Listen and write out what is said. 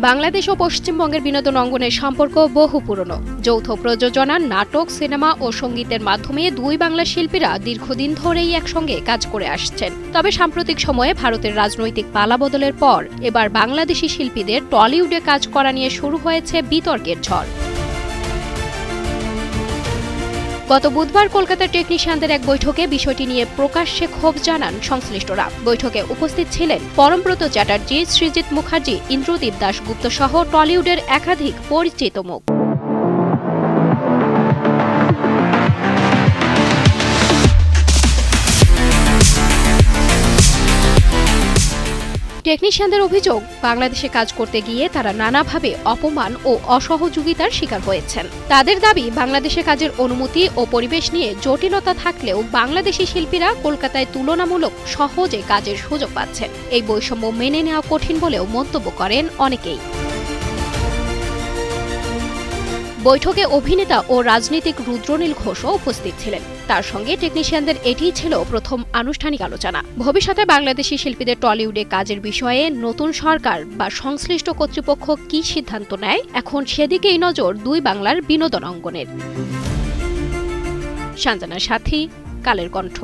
বাংলাদেশ ও পশ্চিমবঙ্গের বিনোদন অঙ্গনের সম্পর্ক বহু পুরনো। যৌথ প্রযোজনা, নাটক, সিনেমা ও সঙ্গীতের মাধ্যমে দুই বাংলা শিল্পীরা দীর্ঘদিন ধরেই একসঙ্গে কাজ করে আসছেন। তবে সাম্প্রতিক সময়ে ভারতের রাজনৈতিক পালাবদলের পর এবার বাংলাদেশি শিল্পীদের টলিউডে কাজ করা নিয়ে শুরু হয়েছে বিতর্কের ঝড়। গত বুধবার কলকাতার টেকনিশিয়ানদের এক বৈঠকে বিষয়টি নিয়ে প্রকাশ্যে ক্ষোভ জানান সংশ্লিষ্টরা। বৈঠকে উপস্থিত ছিলেন পরমব্রত চ্যাটার্জি, সৃজিত মুখার্জি, ইন্দ্রদীপ দাশগুপ্ত সহ টলিউডের একাধিক পরিচিত মুখ। টেকনিশিয়ানদের অভিযোগ, বাংলাদেশে কাজ করতে গিয়ে তারা নানাভাবে অপমান ও অসহযোগিতার শিকার হয়েছেন। তাদের দাবি, বাংলাদেশে কাজের অনুমতি ও পরিবেশ নিয়ে জটিলতা থাকলেও বাংলাদেশি শিল্পীরা কলকাতায় তুলনামূলক সহজে কাজের সুযোগ পাচ্ছেন। এই বৈষম্য মেনে নেওয়া কঠিন বলেও মন্তব্য করেন অনেকেই। বৈঠকে অভিনেতা ও রাজনীতিক রুদ্রনীল ঘোষও উপস্থিত ছিলেন। তার সঙ্গে টেকনিশিয়ানদের এটিই ছিল প্রথম আনুষ্ঠানিক আলোচনা। ভবিষ্যতে বাংলাদেশি শিল্পীদের টলিউডে কাজের বিষয়ে নতুন সরকার বা সংশ্লিষ্ট কর্তৃপক্ষ কী সিদ্ধান্ত নেয়, এখন সেদিকেই নজর দুই বাংলার বিনোদন অঙ্গনের। সাঞ্জনা সাথী, কালের কণ্ঠ।